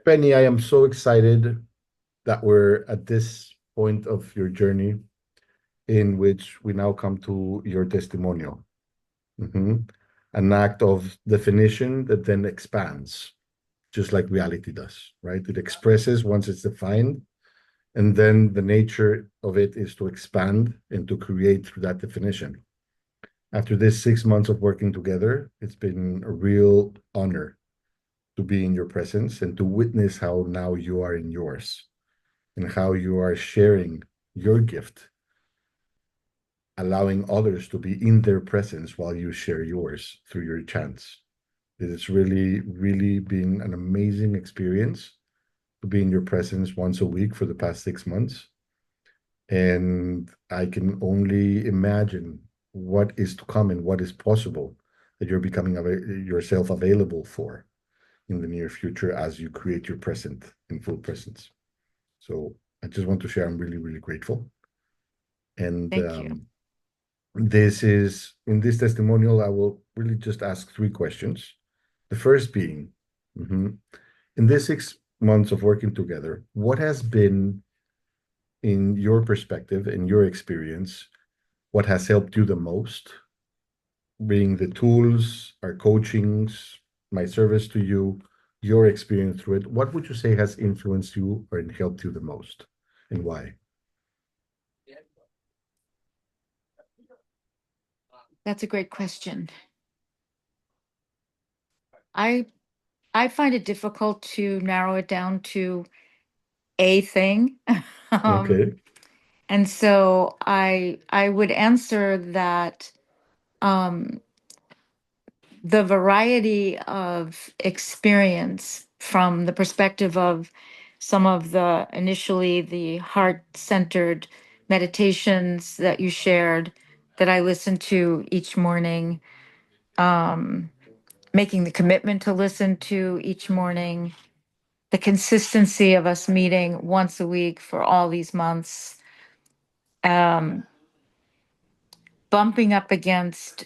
Penny, I am so excited that we're at this point of your journey in which we now come to your testimonial. Mhm. An act of definition that then expands, just like reality does, right? It expresses once it's defined, and then the nature of it is to expand and to create through that definition. After this 6 months of working together, it's been a real honor to be in your presence and to witness how now you are in yours and how you are sharing your gift, allowing others to be in their presence while you share yours through your chants. It has really, really been an amazing experience to be in your presence once a week for the past 6 months. And I can only imagine what is to come and what is possible that you're becoming yourself available for in the near future as you create your present in full presence. So I just want to share I'm really, really grateful. And Thank you. this is in this testimonial, I will really just ask three questions. The first being, in this 6 months of working together, what has been, in your perspective, in your experience, what has helped you the most, being the tools, our coachings, my service to you, your experience through it? What would you say has influenced you or helped you the most, and why? That's a great question. I I find it difficult to narrow it down to a thing. Um, Okay. and so I would answer that um, the variety of experience from the perspective of some of the initially the heart-centered meditations that you shared that I listen to each morning, um, making the commitment to listen to each morning, the consistency of us meeting once a week for all these months, um, bumping up against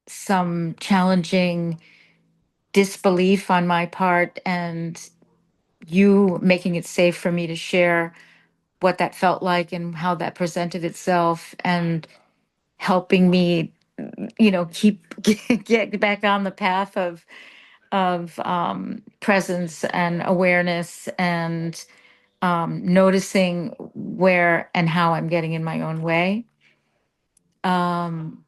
some challenging disbelief on my part, and you making it safe for me to share what that felt like and how that presented itself, and helping me, keep get back on the path of presence and awareness, and noticing where and how I'm getting in my own way. Um,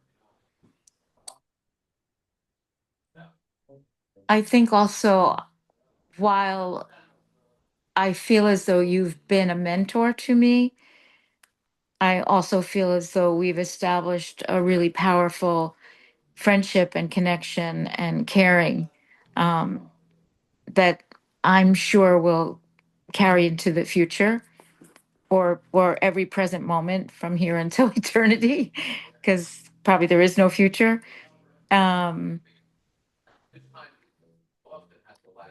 I think also, while I feel as though you've been a mentor to me, I also feel as though we've established a really powerful friendship and connection and caring, um, that I'm sure will carry into the future, or every present moment from here until eternity, because probably there is no future. Um,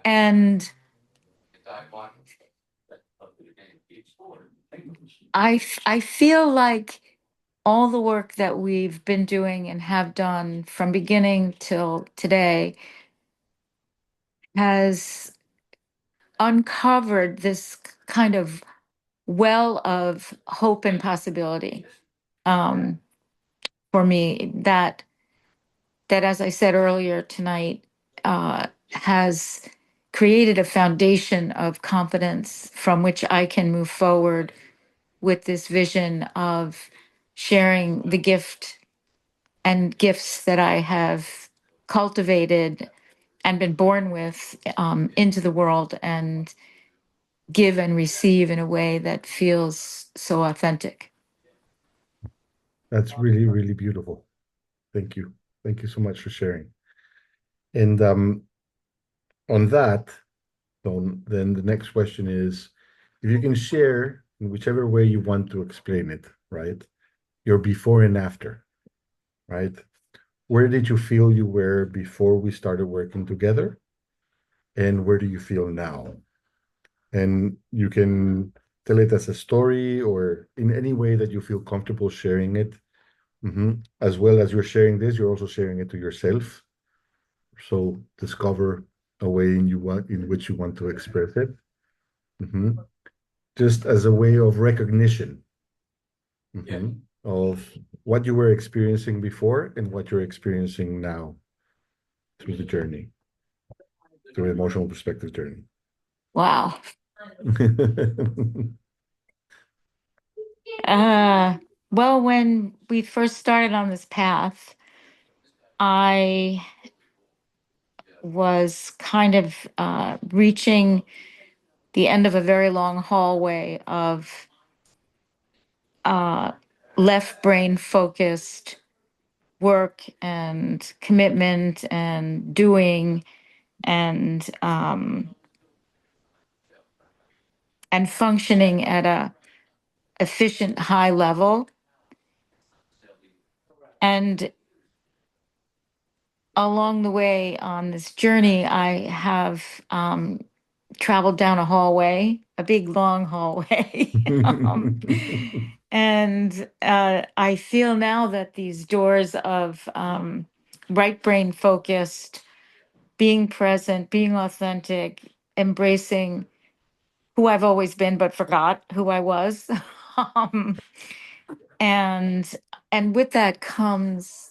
and I feel like all the work that we've been doing and have done from beginning till today has uncovered this kind of well of hope and possibility, um, for me, that as I said earlier tonight, has created a foundation of confidence from which I can move forward with this vision of sharing the gift and gifts that I have cultivated and been born with, into the world, and give and receive in a way that feels so authentic. That's really, really beautiful. Thank you. Thank you so much for sharing. And on that, then the next question is if you can share in whichever way you want to explain it, right? Your before and after, right? Where did you feel you were before we started working together? And where do you feel now? And you can tell it as a story or in any way that you feel comfortable sharing it. As well as you're sharing this, you're also sharing it to yourself. So discover a way in which you want to express it. Mhm. Just as a way of recognition, of what you were experiencing before and what you're experiencing now through the journey, through the emotional perspective journey. Wow. Uh, well, when we first started on this path, I was kind of reaching the end of a very long hallway of uh, left brain focused work and commitment and doing and and functioning at a efficient high level. And along the way on this journey, I have traveled down a hallway, a big long hallway. And I feel now that these doors of right brain focused, being present, being authentic, embracing who I've always been but forgot who I was. um, and and with that comes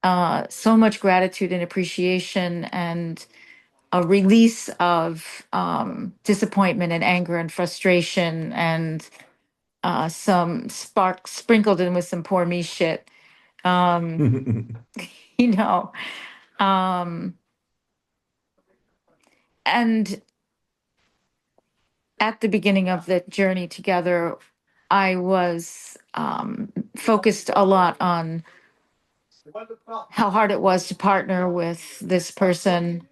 so much gratitude and appreciation and a release of disappointment and anger and frustration and some spark sprinkled in with some poor me shit. Um, you know, um, and at the beginning of the journey together, I was focused a lot on how hard it was to partner with this person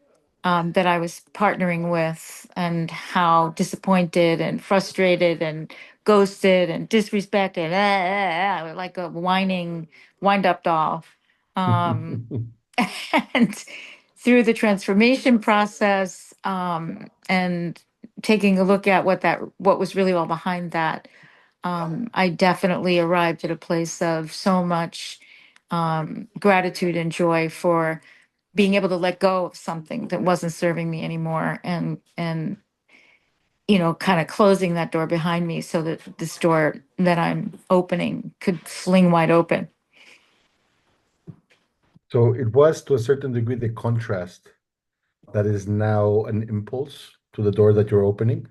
that I was partnering with, and how disappointed and frustrated and ghosted and disrespected, like a whining wind up doll. Um, and through the transformation process and taking a look at what was really all behind that, I definitely arrived at a place of so much gratitude and joy for being able to let go of something that wasn't serving me anymore, and kind of closing that door behind me so that this door that I'm opening could fling wide open. So it was to a certain degree the contrast that is now an impulse to the door that you're opening.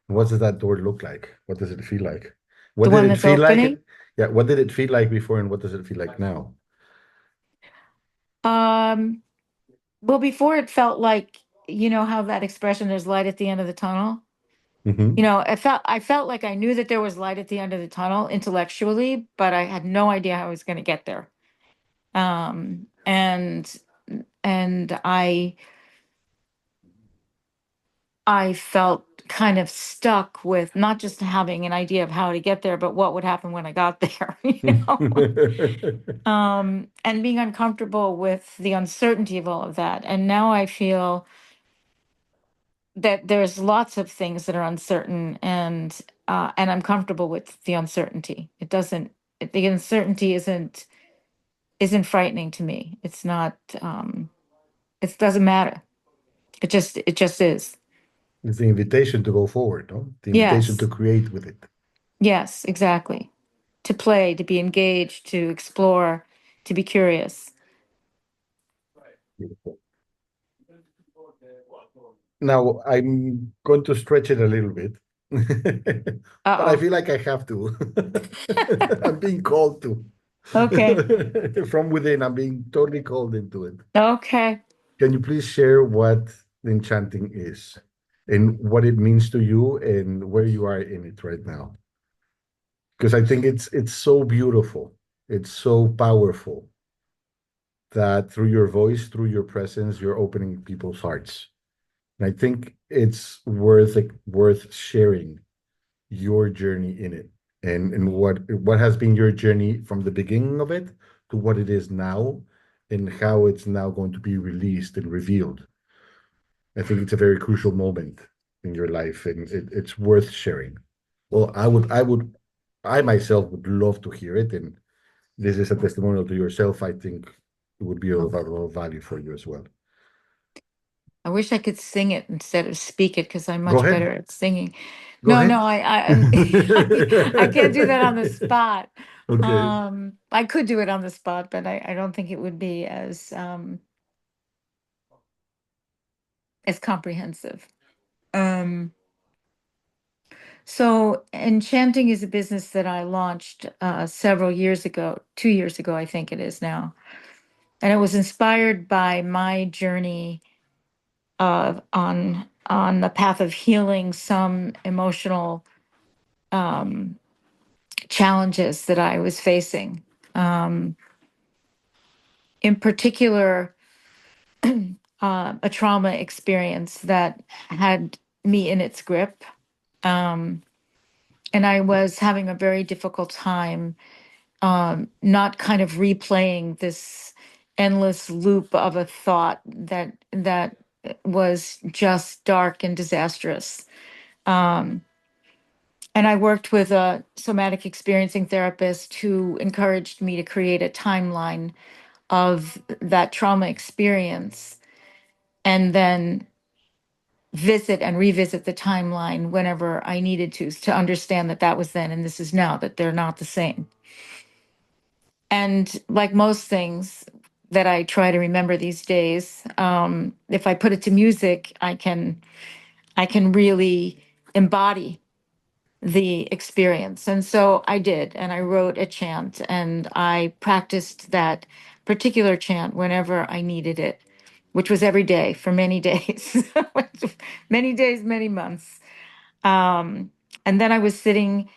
What does that door look like? What does it feel like? The What did one it that's feel like? opening. Yeah, what did it feel like before and what does it feel like now? um well, before it felt like, how that expression, there's light at the end of the tunnel. Hmm. I felt like I knew that there was light at the end of the tunnel intellectually, but I had no idea how I was going to get there. And I felt kind of stuck with not just having an idea of how to get there, but what would happen when I got there, and being uncomfortable with the uncertainty of all of that. And now I feel that there's lots of things that are uncertain, and I'm comfortable with the uncertainty. The uncertainty isn't frightening to me. It's not. It doesn't matter. It just is. It's the invitation to go forward, no? The invitation to Yes. create with it. Yes. Exactly. To play, to be engaged, to explore, to be curious. Beautiful. Now, I'm going to stretch it a little bit, but I Uh feel like I have to. I'm being called to. oh. Okay. From within, I'm being totally called into it. Okay. Can you please share what enchanting is and what it means to you and where you are in it right now? Because I think it's so beautiful. It's so powerful that through your voice, through your presence, you're opening people's hearts. And I think it's worth sharing your journey in it and what has been your journey from the beginning of it to what it is now and how it's now going to be released and revealed. I think it's a very crucial moment in your life and it's worth sharing. Well, I myself would love to hear it. And this is a testimonial to yourself. I think it would be of a lot of value for you as well. I wish I could sing it instead of speak it because I'm Go much better ahead. at singing. Go No, ahead. no, I can't do that on the spot. Okay. I could do it on the spot, but I don't think it would be as comprehensive. Um, so enchanting is a business that I launched several years ago, 2 years ago, I think it is now. And it was inspired by my journey on the path of healing some emotional um, challenges that I was facing. Um, in particular, a trauma experience that had me in its grip. Um, and I was having a very difficult time not kind of replaying this endless loop of a thought that was just dark and disastrous. Um, and I worked with a somatic experiencing therapist who encouraged me to create a timeline of that trauma experience and then visit and revisit the timeline whenever I needed to understand that that was then and this is now, that they're not the same. And like most things that I try to remember these days, if I put it to music, I can really embody the experience. And so I did, and I wrote a chant and I practiced that particular chant whenever I needed it, which was every day for many days, many days, many months. Um, and then I was sitting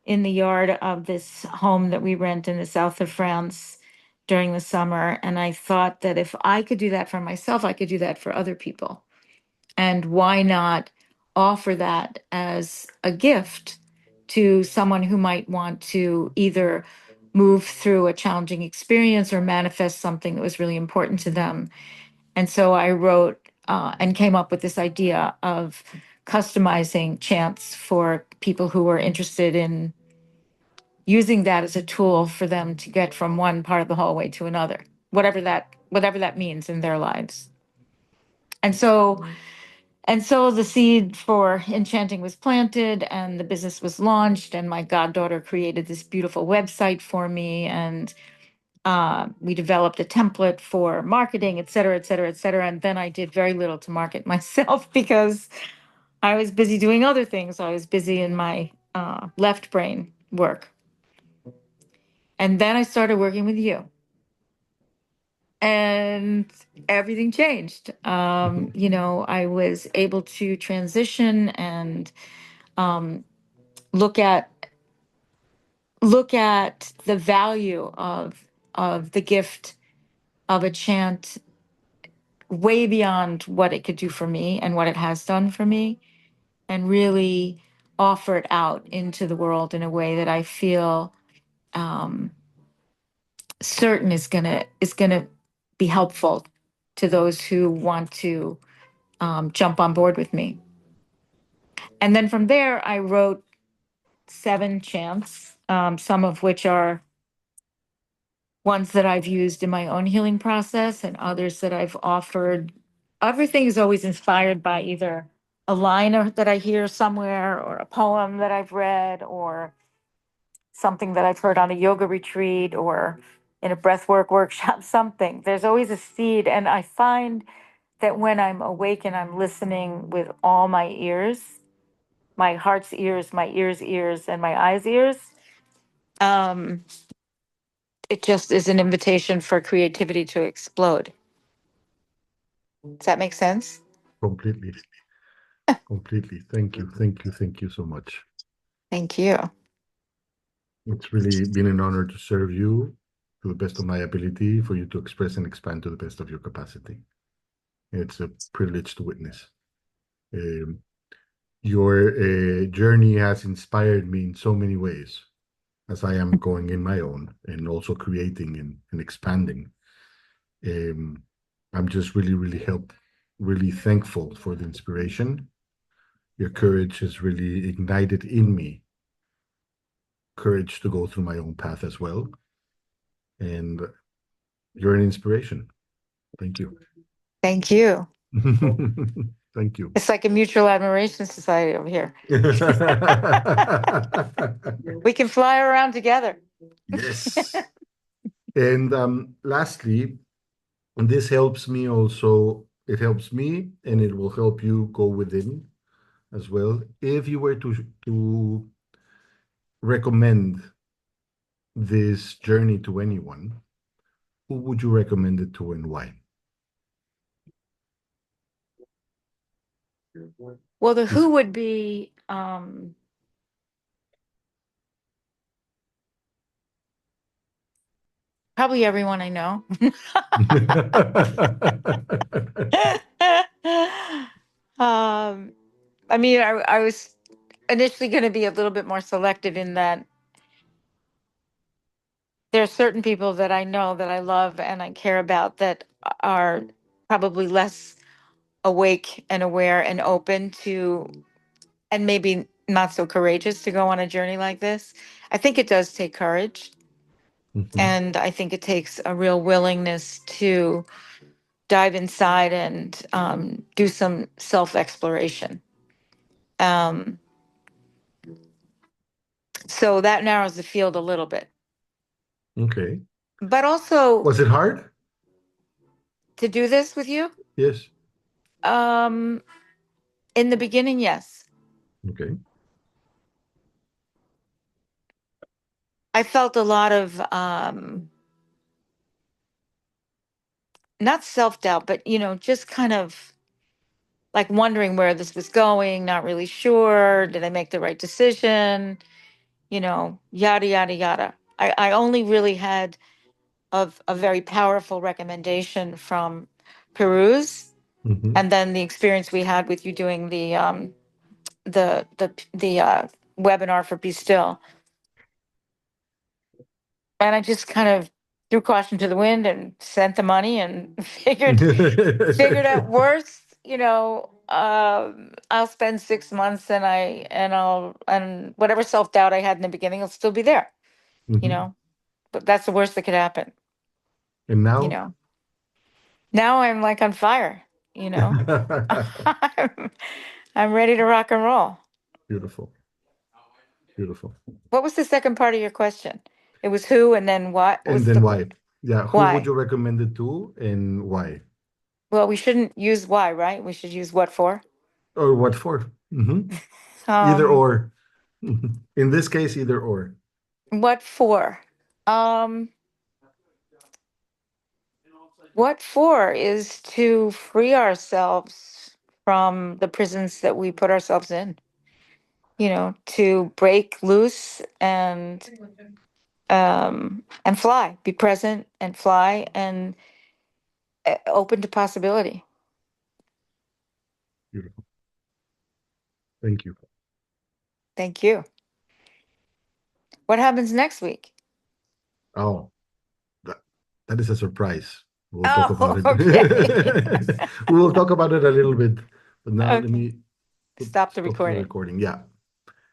in the yard of this home that we rent in the south of France during the summer. And I thought that if I could do that for myself, I could do that for other people. And why not offer that as a gift to someone who might want to either move through a challenging experience or manifest something that was really important to them. And so I wrote and came up with this idea of customizing chants for people who were interested in using that as a tool for them to get from one part of the hallway to another, whatever that means in their lives. And so the seed for enchanting was planted and the business was launched and my goddaughter created this beautiful website for me and we developed a template for marketing, et cetera, et cetera, et cetera. And then I did very little to market myself because I was busy doing other things. I was busy in my left brain work. And then I started working with you. And everything changed. I was able to transition and um, look at the value of the gift of a chant way beyond what it could do for me and what it has done for me, and really offer it out into the world in a way that I feel um, certain is gonna be helpful to those who want to jump on board with me. And then from there, I wrote 7 chants, some of which are ones that I've used in my own healing process and others that I've offered. Everything is always inspired by either a line that I hear somewhere or a poem that I've read or something that I've heard on a yoga retreat or in a breathwork workshop, something. There's always a seed. And I find that when I'm awake and I'm listening with all my ears, my heart's ears, my ears, and my eyes' ears, um, it just is an invitation for creativity to explode. Does that make sense? Completely. Completely. Thank you. Thank you. Thank you so much. Thank you. It's really been an honor to serve you to the best of my ability, for you to express and expand to the best of your capacity. It's a privilege to witness. Um, your journey has inspired me in so many ways as I am going in my own and also creating and expanding. Um, I'm just really, really thankful for the inspiration. Your courage has really ignited in me courage to go through my own path as well. And you're an inspiration. Thank you. Thank you. Thank you. It's like a mutual admiration society over here. We can fly around together. Yes. And lastly, and this helps me also, it helps me and it will help you go within as well. If you were to recommend this journey to anyone, who would you recommend it to and why? Well, the This- who would be probably everyone I know. I mean, I was initially going to be a little bit more selective in that there are certain people that I know that I love and I care about that are probably less awake and aware and open to, and maybe not so courageous to go on a journey like this. I think it does take courage. Mhm. And I think it takes a real willingness to dive inside and do some self exploration. Um, so that narrows the field a little bit. Okay. But also Was it hard? to do this with you, Yes. um, in the beginning, yes. Okay. I felt a lot of not self doubt, but just kind of like wondering where this was going, not really sure. Did I make the right decision? Yada, yada, yada. I only really had of a very powerful recommendation from Peru's, Mhm. and then the experience we had with you doing the webinar for Be Still. And I just kind of threw caution to the wind and sent the money and figured out worst, I'll spend 6 months and whatever self-doubt I had in the beginning will still be there, you Mhm. know. But that's the worst that could happen, And you now? know. Now I'm like on fire, you know. I'm, I'm ready to rock and roll. Beautiful. Beautiful. What was the second part of your question? It was who and then what And was then the why? Yeah, who would why? you recommend it to and why? Well, we shouldn't use why, right? We should use what for. Or what for? Either Um, or. In this case, either or. what for? Um, what for is to free ourselves from the prisons that we put ourselves in, to break loose and fly, be present and fly and open to possibility. Beautiful. Thank you. Thank you. What happens next week? Oh, that, that is a surprise. We'll talk about Oh, it. okay. We will talk about it a little bit, but now let Okay. me Stop the stop the recording. recording. Yeah.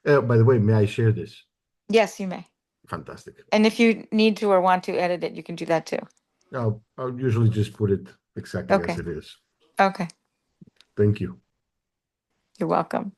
By the way, may I share this? Yes, you may. Fantastic. And if you need to or want to edit it, you can do that too. I'll usually just put it exactly as Okay. it is. Okay. Thank you. You're welcome.